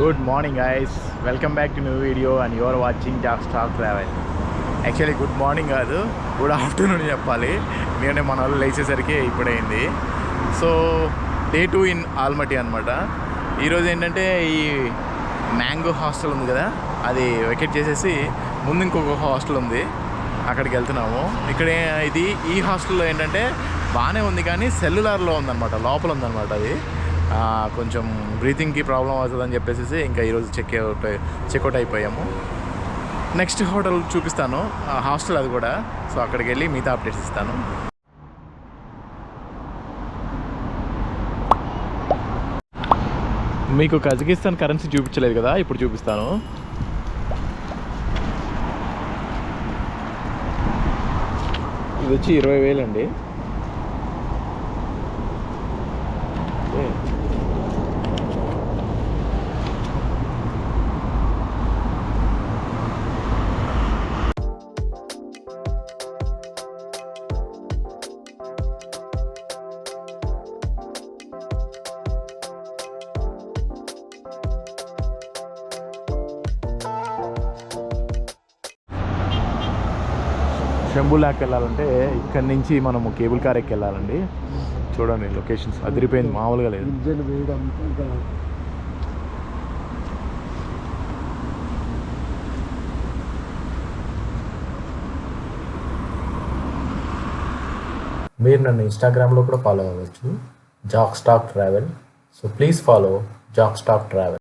Good morning guys, welcome back to new video and you are watching JakstockTravel. Actually good morning కాదు, good afternoon చెప్పాలి. నేనే మన వాళ్ళు లేచేసరికి ఇప్పుడైంది. సో డే 2 ఇన్ ఆల్మటీ అనమాట. ఈరోజు ఏంటంటే ఈ మ్యాంగో హాస్టల్ ఉంది కదా, అది వెకేట్ చేసేసి ముందు ఇంకొక హాస్టల్ ఉంది, అక్కడికి వెళ్తున్నాము. ఇక్కడ ఈ హాస్టల్లో ఏంటంటే బాగానే ఉంది కానీ సెల్యులార్లో ఉందన్నమాట, లోపల ఉందన్నమాట. అది కొంచెం బ్రీతింగ్కి ప్రాబ్లం అవుతుందని చెప్పేసి ఇంకా ఈరోజు చెక్అవుట్ అయిపోయాము. నెక్స్ట్ హోటల్ చూపిస్తాను, హాస్టల్ అది కూడా. సో అక్కడికి వెళ్ళి మిగతా అప్డేట్స్ ఇస్తాను. మీకు కజకిస్తాన్ కరెన్సీ చూపించలేదు కదా, ఇప్పుడు చూపిస్తాను. ఇది వచ్చి 20,000 అండి. శంభులాక్ వెళ్ళాలంటే ఇక్కడి నుంచి మనము కేబుల్ కార్ ఎక్కి వెళ్ళాలండి. చూడండి లొకేషన్స్ అదిరిపోయింది, మామూలుగా లేదు. మీరు నన్ను ఇన్స్టాగ్రామ్లో కూడా ఫాలో అవ్వచ్చు, JakstockTravel. So please follow JakstockTravel.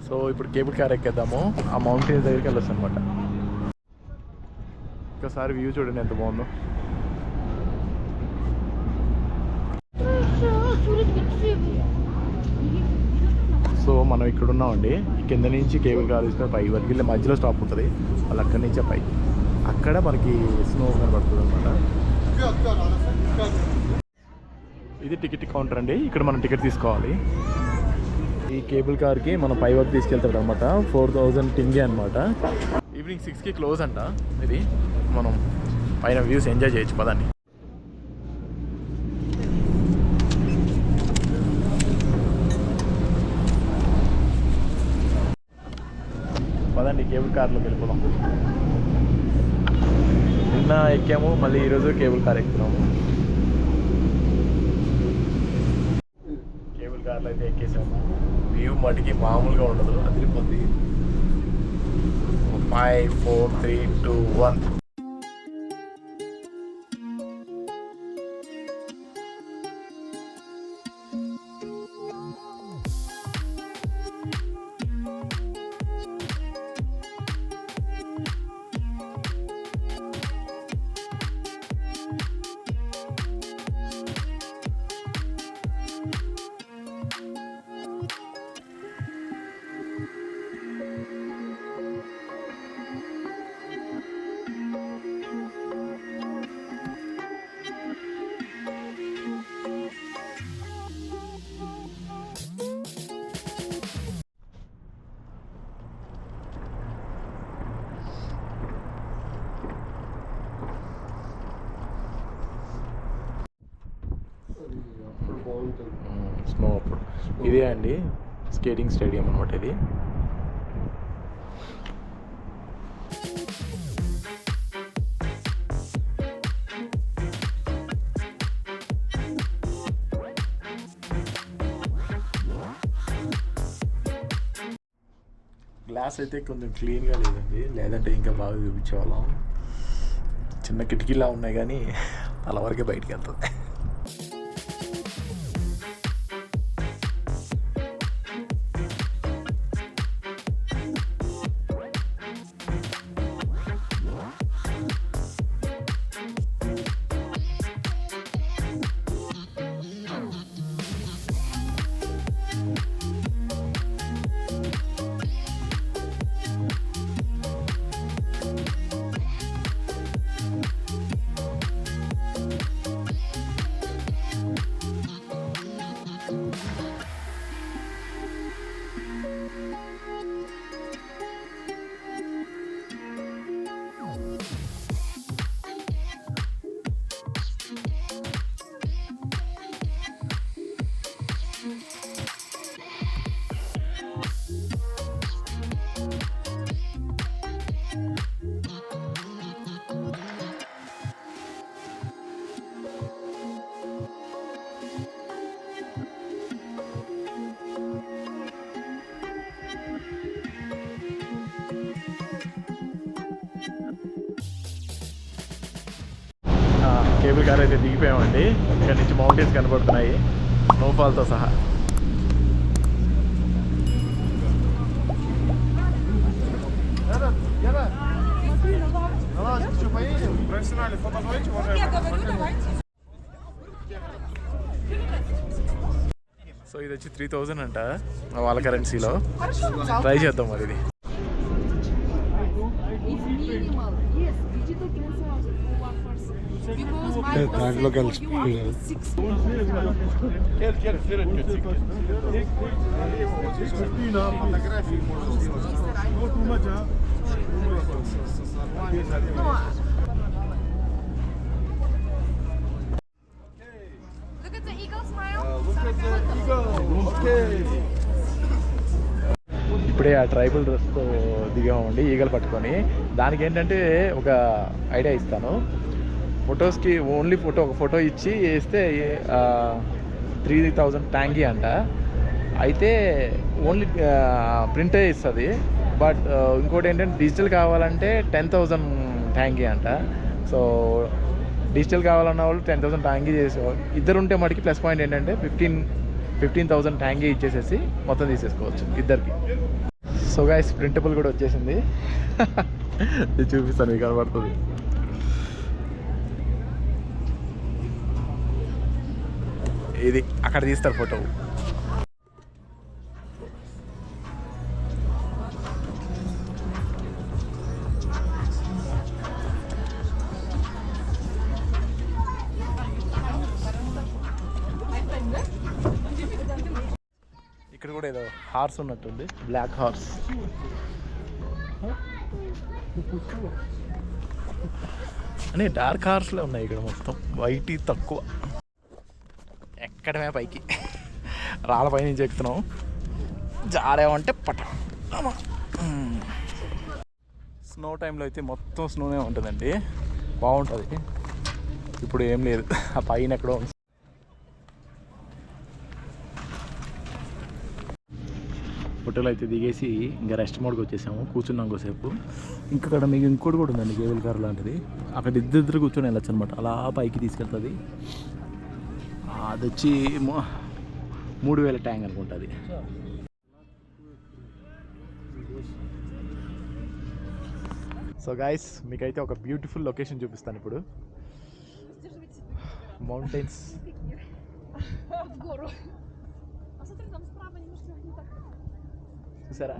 So ఇప్పుడు కేబుల్ కార్ ఎక్కేద్దాము, ఆ మౌంటైన్స్ దగ్గరికి వెళ్ళొచ్చు అనమాట. ఒకసారి వ్యూ చూడండి ఎంత బాగుందో. సో మనం ఇక్కడ ఉన్నామండి, కింద నుంచి కేబుల్ కార్ తీసుకొని పై వరకు వెళ్ళి మధ్యలో స్టాప్ ఉంటుంది, వాళ్ళు అక్కడి నుంచే పై, అక్కడ మనకి స్నో కనబడుతుంది అనమాట. ఇది టికెట్ కౌంటర్ అండి, ఇక్కడ మనం టికెట్ తీసుకోవాలి. ఈ కేబుల్ కార్కి మనం పై వరకు తీసుకెళ్తాడు అనమాట. 4,000 టింగే అనమాట. ఈవినింగ్ 6కి క్లోజ్ అంట. ఇది మనం పైన వ్యూస్ ఎంజాయ్ చేయొచ్చు. పదండి పదండి కేబుల్ కార్లోకి వెళ్ళిపోదాం. నిన్న ఎక్కాము, మళ్ళీ ఈరోజు కేబుల్ కార్ ఎక్కుతున్నాము. కేబుల్ కార్లో అయితే ఎక్కేసాము. వ్యూ మటుకి మామూలుగా ఉండదు, అదిరిపోద్ది. 5 4 3 2 1. స్నో అప్పుడు ఇదే అండి స్కేటింగ్ స్టేడియం అనమాట. ఇది గ్లాస్ అయితే కొంచెం క్లీన్గా లేదండి, లేదంటే ఇంకా బాగా చూపించేవాళ్ళం. చిన్న కిటికీలా ఉన్నాయి కానీ తల వరకే బయటికి వెళ్తుంది. కేబుల్ కార్ అయితే దిగిపోయామండి. ఇక్కడ నుంచి మౌంటైన్స్ కనబడుతున్నాయి స్నోఫాల్తో సహా. సో ఇది వచ్చి 3000 అంట వాళ్ళ కరెన్సీలో. ట్రై చేద్దాం మరి ఇది. దాంట్లో కలిసిపోయారు. Look at the eagle smile. ఇప్పుడే ఆ ట్రైబల్ డ్రెస్తో దిగామండి ఈగలు పట్టుకొని. దానికి ఏంటంటే ఒక ఐడియా ఇస్తాను. ఫొటోస్కి ఓన్లీ ఒక ఫోటో ఇచ్చి వేస్తే 3000 ట్యాంగీ అంట. అయితే ఓన్లీ ప్రింటే ఇస్తుంది. బట్ ఇంకోటి ఏంటంటే డిజిటల్ కావాలంటే 10,000 ట్యాంగీ అంట. సో డిజిటల్ కావాలన్న వాళ్ళు 10,000 ట్యాంగీ చేసేవాళ్ళు. ఇద్దరు ఉంటే మటుకి ప్లస్ పాయింట్ ఏంటంటే 15,000 ట్యాంగీ ఇచ్చేసేసి మొత్తం తీసేసుకోవచ్చు ఇద్దరికి. సో గైస్ ప్రింటబుల్ కూడా వచ్చేసింది. ఇది చూపిస్తాను, మీకు కనబడుతుంది. ఇది అక్కడ తీస్తారు ఫోటో. ఇక్కడ కూడా ఏదో హార్స్ ఉన్నట్టుంది, బ్లాక్ హార్స్. అని డార్క్ హార్స్లో ఉన్నాయి ఇక్కడ మొత్తం. వైట్ తక్కువ. ఎక్కడమే పైకి రాళ్ళ పై నుంచి ఎక్కుతున్నాం. జారేమంటే పట. స్నో టైంలో అయితే మొత్తం స్నోనే ఉంటుందండి, బాగుంటుంది. ఇప్పుడు ఏం లేదు, ఆ పైన ఎక్కడో. ఫోటోలు అయితే దిగేసి ఇంకా రెస్ట్ మోడ్కి వచ్చేసాము. కూర్చున్నాం కోసేపు. అక్కడ మీకు ఇంకోటి కూడా ఉందండి, కేబుల్ కార్ లాంటిది. అక్కడ ఇద్దరు కూర్చొని వెళ్ళచ్చు అనమాట. అలా పైకి తీసుకెళ్తుంది. అది వచ్చి 3000 ట్యాంక్ అనుకుంటుంది. సో గైస్ మీకైతే ఒక బ్యూటిఫుల్ లొకేషన్ చూపిస్తాను ఇప్పుడు. మౌంటైన్స్. చూసారా?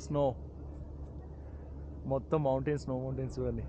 స్నో మొత్తం మౌంటైన్స్, స్నో మౌంటైన్స్ చూడండి.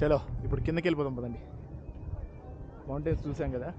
చలో ఇప్పుడు కిందకి వెళ్ళిపోదాం పదండి. మౌంటైన్స్ చూసాం కదా.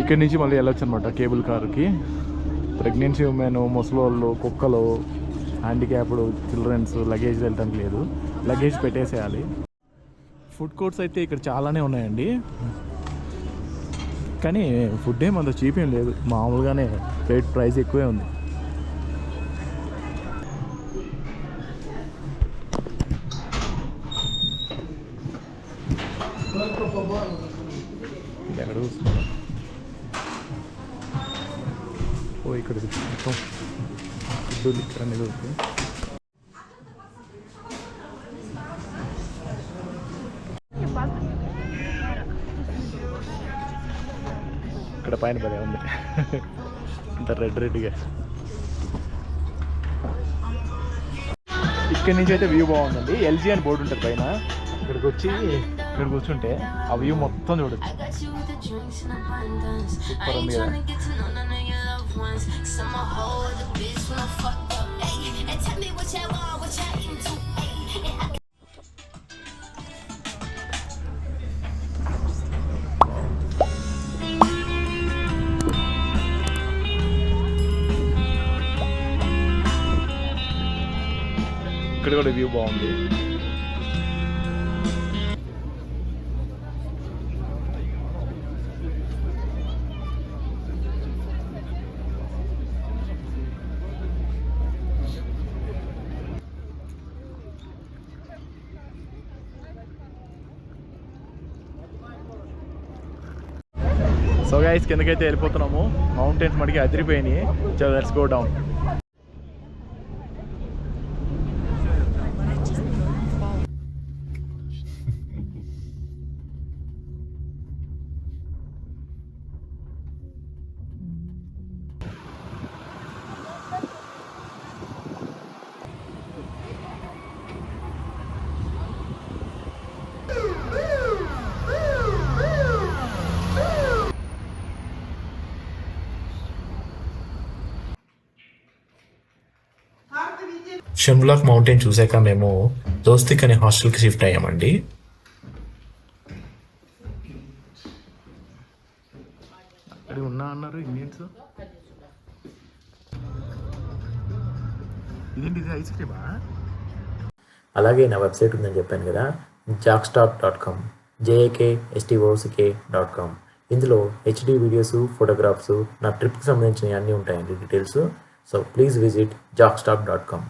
ఇక్కడి నుంచి మళ్ళీ వెళ్ళొచ్చు అనమాట కేబుల్ కార్కి. ప్రెగ్నెన్సీ ఉమెన్, ముసలోళ్ళు, కుక్కలు, హ్యాండిక్యాప్డ్, చిల్డ్రన్స్ లగేజ్ వెళ్ళటానికి లేదు, లగేజ్ పెట్టేసేయాలి. ఫుడ్ కోర్ట్స్ అయితే ఇక్కడ చాలానే ఉన్నాయండి, కానీ ఫుడ్ ఏమంత చీప్ ఏం లేదు, మామూలుగానే ప్రైస్ ఎక్కువే ఉంది. ఎక్కడ ఓ ఇక్కడ మొత్తం ఫుడ్ ఇక్కడ అనేది ఉంది. ఇక్కడ పైన భలే ఉంది అంత రెడ్గా. ఇక్కడి నుంచి అయితే వ్యూ బాగుందండి. ఎల్జీ అని బోర్డు ఉంటుంది పైన, ఇక్కడికి వచ్చి ఇక్కడ కూర్చుంటే ఆ వ్యూ మొత్తం చూడొచ్చు. సూపర్ ఉంది కదా. ఇక్కడ కూడా వ్యూ బాగుంది. సో గైస్ కిందకైతే వెళ్ళిపోతున్నాము. మౌంటైన్స్ మనకి అదిరిపోయినాయి. చలో let's go down. Shymbulak mountain చూసాక మేము దోస్తిక్ అనే హాస్టల్కి షిఫ్ట్ అయ్యామండి. అక్కడ ఉన్నా అన్నారు ఇండియన్స్. ఇదేంటి, ఇది ఐస్ క్రీమా? అలాగే నా వెబ్సైట్ ఉందని చెప్పాను కదా, JakstockTravel, JAKSTOCK.com. ఇందులో HD వీడియోస్, ఫోటోగ్రాఫ్స్, నా ట్రిప్కి సంబంధించిన అన్నీ ఉంటాయండి details. So please visit JakstockTravel.com.